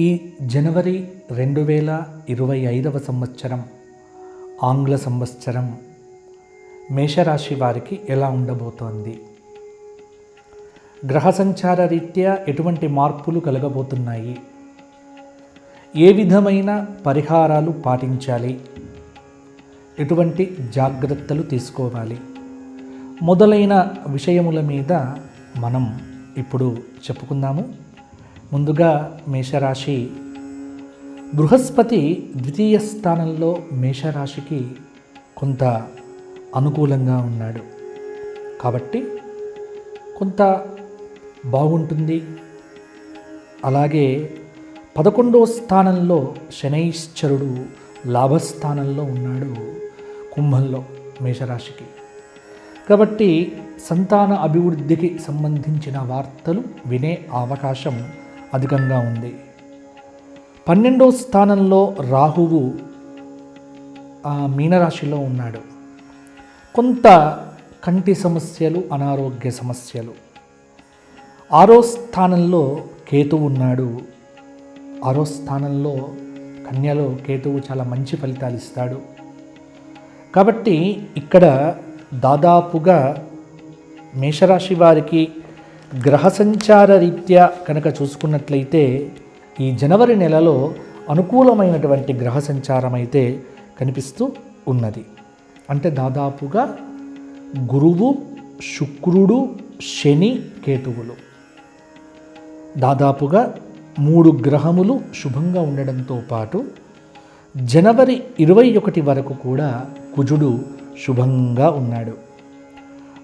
ఈ జనవరి 2025వ సంవత్సరం ఆంగ్ల సంవత్సరం మేషరాశి వారికి ఎలా ఉండబోతోంది? గ్రహ సంచార రీత్యా ఎటువంటి మార్పులు కలగబోతున్నాయి? ఏ విధమైన పరిహారాలు పాటించాలి? ఎటువంటి జాగ్రత్తలు తీసుకోవాలి? మొదలైన విషయముల మీద మనం ఇప్పుడు చెప్పుకుందాము. ముందుగా మేషరాశి, బృహస్పతి ద్వితీయ స్థానంలో మేషరాశికి కొంత అనుకూలంగా ఉన్నాడు కాబట్టి కొంత బాగుంటుంది. అలాగే 11వ స్థానంలో శనైశ్చరుడు లాభస్థానంలో ఉన్నాడు కుంభంలో మేషరాశికి. కాబట్టి సంతాన అభివృద్ధికి సంబంధించిన వార్తలు వినే అవకాశం అధికంగా ఉంది. 12వ స్థానంలో రాహువు మీనరాశిలో ఉన్నాడు. కొంత కంటి సమస్యలు, అనారోగ్య సమస్యలు. 6వ స్థానంలో కేతువు ఉన్నాడు. 6వ స్థానంలో కన్యలో కేతువు చాలా మంచి ఫలితాలు ఇస్తాడు. కాబట్టి ఇక్కడ దాదాపుగా మేషరాశి వారికి గ్రహ సంచార రీత్యా కనుక చూసుకున్నట్లయితే ఈ జనవరి నెలలో అనుకూలమైనటువంటి గ్రహ సంచారం అయితే కనిపిస్తూ ఉన్నది. అంటే దాదాపుగా గురువు, శుక్రుడు, శని, కేతువులు దాదాపుగా 3 గ్రహములు శుభంగా ఉండడంతో పాటు జనవరి 21 వరకు కూడా కుజుడు శుభంగా ఉన్నాడు.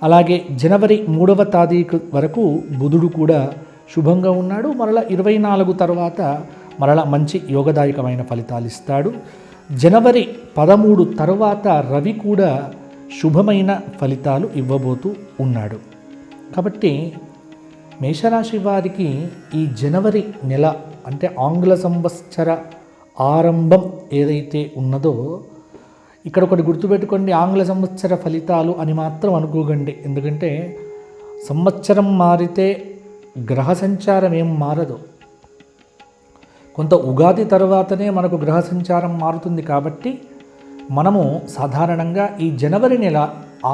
అలాగే జనవరి 3వ తారీఖు వరకు బుధుడు కూడా శుభంగా ఉన్నాడు. మరలా 24 తర్వాత మరలా మంచి యోగదాయకమైన ఫలితాలు ఇస్తాడు. జనవరి 13 తర్వాత రవి కూడా శుభమైన ఫలితాలు ఇవ్వబోతూ ఉన్నాడు. కాబట్టి మేషరాశి వారికి ఈ జనవరి నెల అంటే ఆంగ్ల సంవత్సర ఆరంభం ఏదైతే ఉన్నదో, ఇక్కడ ఒకటి గుర్తుపెట్టుకోండి, ఆంగ్ల సంవత్సర ఫలితాలు అని మాత్రం అనుకోకండి. ఎందుకంటే సంవత్సరం మారితే గ్రహ సంచారం ఏం మారదు. కొంత ఉగాది తర్వాతనే మనకు గ్రహ సంచారం మారుతుంది. కాబట్టి మనము సాధారణంగా ఈ జనవరి నెల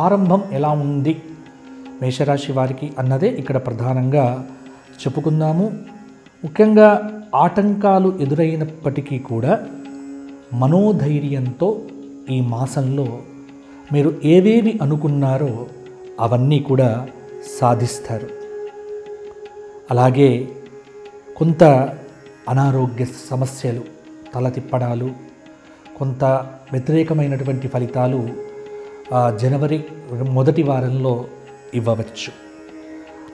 ఆరంభం ఎలా ఉంది మేషరాశి వారికి అన్నదే ఇక్కడ ప్రధానంగా చెప్పుకుందాము. ముఖ్యంగా ఆటంకాలు ఎదురైనప్పటికీ కూడా మనోధైర్యంతో ఈ మాసంలో మీరు ఏవేవి అనుకున్నారో అవన్నీ కూడా సాధిస్తారు. అలాగే కొంత అనారోగ్య సమస్యలు, తల తిప్పడాలు, కొంత వ్యతిరేకమైనటువంటి ఫలితాలు జనవరి మొదటి వారంలో ఇవ్వవచ్చు.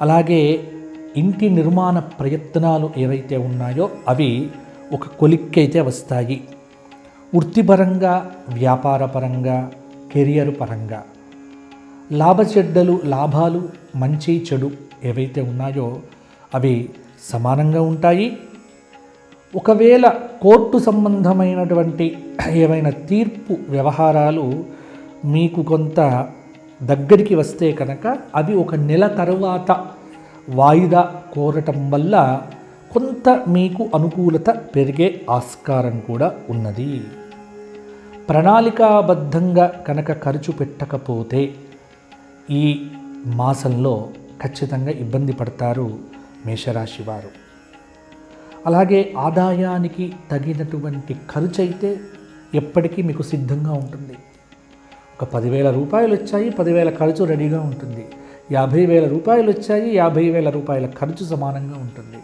అలాగే ఇంటి నిర్మాణ ప్రయత్నాలు ఏవైతే ఉన్నాయో అవి ఒక కొలిక్కైతే వస్తాయి. వృత్తిపరంగా, వ్యాపారపరంగా, కెరియర్ పరంగా లాభచెడ్డలు, లాభాలు, మంచి చెడు ఏవైతే ఉన్నాయో అవి సమానంగా ఉంటాయి. ఒకవేళ కోర్టు సంబంధమైనటువంటి ఏవైనా తీర్పు వ్యవహారాలు మీకు కొంత దగ్గరికి వస్తే కనుక అవి ఒక నెల తరువాత వాయిదా కోరటం వల్ల కొంత మీకు అనుకూలత పెరిగే ఆస్కారం కూడా ఉన్నది. ప్రణాళికాబద్ధంగా కనుక ఖర్చు పెట్టకపోతే ఈ మాసంలో ఖచ్చితంగా ఇబ్బంది పడతారు మేషరాశి వారు. అలాగే ఆదాయానికి తగినటువంటి ఖర్చు అయితే ఎప్పటికీ మీకు సిద్ధంగా ఉంటుంది. ఒక 10,000 రూపాయలు వచ్చాయి, 10,000 ఖర్చు రెడీగా ఉంటుంది. 50,000 రూపాయలు వచ్చాయి, 50,000 రూపాయల ఖర్చు సమానంగా ఉంటుంది.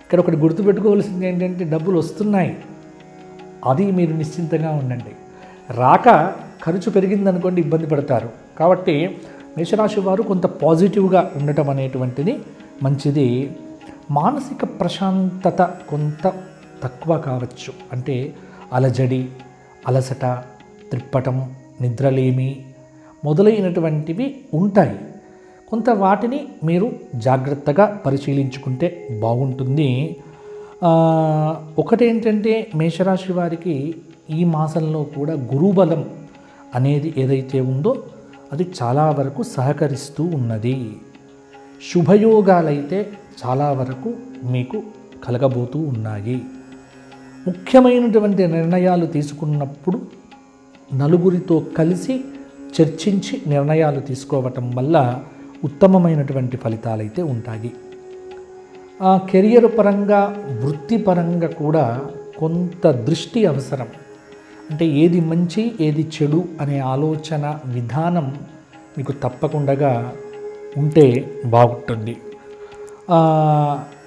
ఇక్కడ ఒకటి గుర్తుపెట్టుకోవాల్సింది ఏంటంటే డబ్బులు వస్తున్నాయి, అది మీరు నిశ్చింతంగా ఉండండి. రాక ఖర్చు పెరిగిందనుకోండి ఇబ్బంది పడతారు. కాబట్టి మేషరాశి వారు కొంత పాజిటివ్గా ఉండటం అనేటువంటిది మంచిది. మానసిక ప్రశాంతత కొంత తక్కువ కావచ్చు. అంటే అలజడి, అలసట, త్రిప్పటం, నిద్రలేమి మొదలైనటువంటివి ఉంటాయి. కొంత వాటిని మీరు జాగ్రత్తగా పరిశీలించుకుంటే బాగుంటుంది. ఒకటేంటంటే మేషరాశి వారికి ఈ మాసంలో కూడా గురుబలం అనేది ఏదైతే ఉందో అది చాలా వరకు సహకరిస్తూ ఉన్నది. శుభయోగాలైతే చాలా వరకు మీకు కలగబోతూ ఉన్నాయి. ముఖ్యమైనటువంటి నిర్ణయాలు తీసుకున్నప్పుడు నలుగురితో కలిసి చర్చించి నిర్ణయాలు తీసుకోవటం వల్ల ఉత్తమమైనటువంటి ఫలితాలైతే ఉంటాయి. కెరియర్ పరంగా, వృత్తిపరంగా కూడా కొంత దృష్టి అవసరం. అంటే ఏది మంచి ఏది చెడు అనే ఆలోచన విధానం మీకు తప్పకుండా ఉంటే బాగుంటుంది.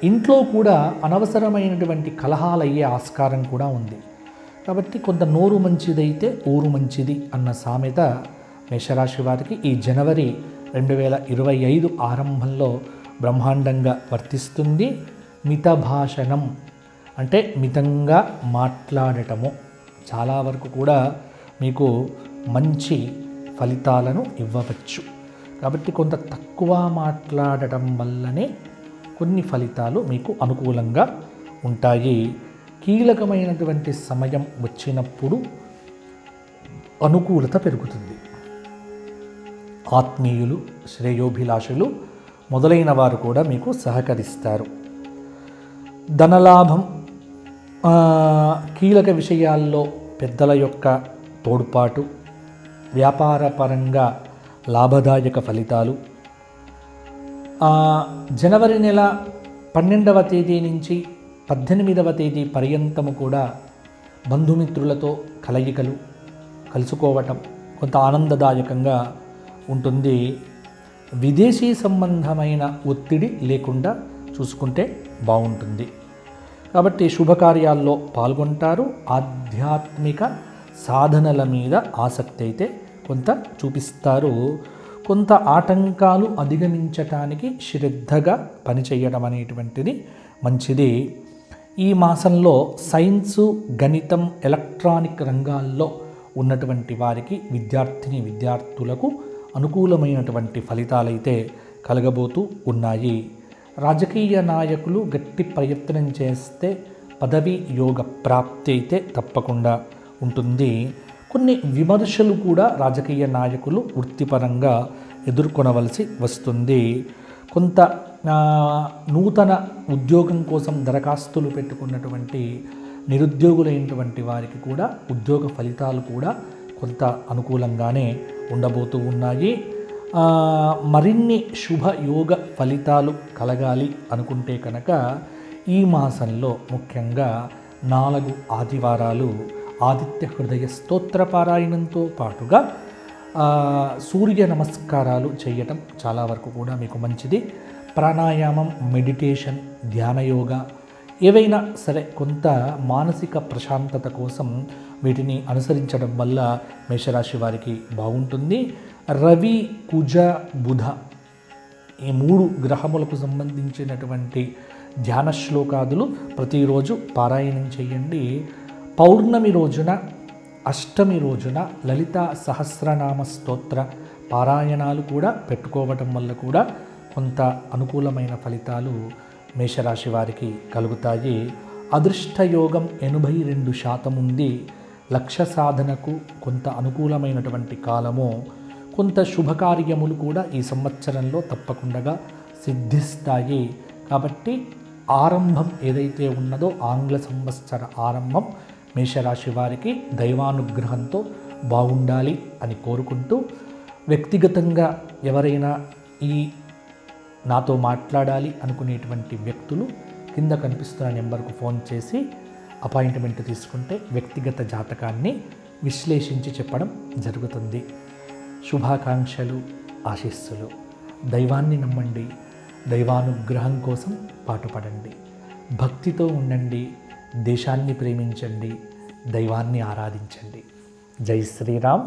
ఇంట్లో కూడా అనవసరమైనటువంటి కలహాలు అయ్యే ఆస్కారం కూడా ఉంది. కాబట్టి కొంత నోరు మంచిదైతే ఊరు మంచిది అన్న సామెత మేషరాశి వారికి ఈ జనవరి 2025 ఆరంభంలో బ్రహ్మాండంగా వర్తిస్తుంది. మిత భాషణం అంటే మితంగా మాట్లాడటము చాలా వరకు కూడా మీకు మంచి ఫలితాలను ఇవ్వవచ్చు. కాబట్టి కొంత తక్కువ మాట్లాడటం వల్లనే కొన్ని ఫలితాలు మీకు అనుకూలంగా ఉంటాయి. కీలకమైనటువంటి సమయం వచ్చినప్పుడు అనుకూలత పెరుగుతుంది. ఆత్మీయులు, శ్రేయోభిలాషులు మొదలైన వారు కూడా మీకు సహకరిస్తారు. ధనలాభం, కీలక విషయాల్లో పెద్దల యొక్క తోడ్పాటు, వ్యాపారపరంగా లాభదాయక ఫలితాలు. జనవరి నెల 12వ తేదీ నుంచి 18వ తేదీ పర్యంతము కూడా బంధుమిత్రులతో కలయికలు, కలుసుకోవటం కొంత ఆనందదాయకంగా ఉంటుంది. విదేశీ సంబంధమైన ఒత్తిడి లేకుండా చూసుకుంటే బాగుంటుంది. కాబట్టి శుభకార్యాల్లో పాల్గొంటారు. ఆధ్యాత్మిక సాధనల మీద ఆసక్తి అయితే కొంత చూపిస్తారు. కొంత ఆటంకాలు అధిగమించటానికి శ్రద్ధగా పనిచేయడం అనేటువంటిది మంచిది. ఈ మాసంలో సైన్సు, గణితం, ఎలక్ట్రానిక్ రంగాల్లో ఉన్నటువంటి వారికి, విద్యార్థులకు అనుకూలమైనటువంటి ఫలితాలైతే కలగబోతూ ఉన్నాయి. రాజకీయ నాయకులు గట్టి ప్రయత్నం చేస్తే పదవి యోగ ప్రాప్తి అయితే తప్పకుండా ఉంటుంది. కొన్ని విమర్శలు కూడా రాజకీయ నాయకులు వృత్తిపరంగా ఎదుర్కొనవలసి వస్తుంది. కొంత నూతన ఉద్యోగం కోసం దరఖాస్తులు పెట్టుకున్నటువంటి నిరుద్యోగులైనటువంటి వారికి కూడా ఉద్యోగ ఫలితాలు కూడా కొంత అనుకూలంగానే ఉండబోతూ ఉన్నాయి. మరిన్ని శుభయోగ ఫలితాలు కలగాలి అనుకుంటే కనుక ఈ మాసంలో ముఖ్యంగా 4 ఆదివారాలు ఆదిత్య హృదయ స్తోత్ర పారాయణంతో పాటుగా సూర్య నమస్కారాలు చేయటం చాలా వరకు కూడా మీకు మంచిది. ప్రాణాయామం, మెడిటేషన్, ధ్యానయోగ ఏవైనా సరే కొంత మానసిక ప్రశాంతత కోసం వీటిని అనుసరించడం వల్ల మేషరాశి వారికి బాగుంటుంది. రవి, కుజ, బుధ ఈ 3 గ్రహములకు సంబంధించినటువంటి ధ్యాన శ్లోకాదులు ప్రతిరోజు పారాయణం చేయండి. పౌర్ణమి రోజున, అష్టమి రోజున లలిత సహస్రనామ స్తోత్ర పారాయణాలు కూడా పెట్టుకోవటం వల్ల కూడా కొంత అనుకూలమైన ఫలితాలు మేషరాశి వారికి కలుగుతాయి. అదృష్టయోగం 82% ఉంది. లక్ష్య సాధనకు కొంత అనుకూలమైనటువంటి కాలము. కొంత శుభకార్యములు కూడా ఈ సంవత్సరంలో తప్పకుండా సిద్ధిస్తాయి. కాబట్టి ఆరంభం ఏదైతే ఉన్నదో ఆంగ్ల సంవత్సర ఆరంభం మేషరాశి వారికి దైవానుగ్రహంతో బాగుండాలి అని కోరుకుంటూ, వ్యక్తిగతంగా ఎవరైనా ఈ నాతో మాట్లాడాలి అనుకునేటువంటి వ్యక్తులు కింద కనిపిస్తున్న నెంబర్కు ఫోన్ చేసి అపాయింట్మెంట్ తీసుకుంటే వ్యక్తిగత జాతకాన్ని విశ్లేషించి చెప్పడం జరుగుతుంది. శుభాకాంక్షలు, ఆశీస్సులు. దైవాన్ని నమ్మండి, దైవానుగ్రహం కోసం పాటుపడండి, భక్తితో ఉండండి, దేశాన్ని ప్రేమించండి, దైవాన్ని ఆరాధించండి. జై శ్రీరామ్.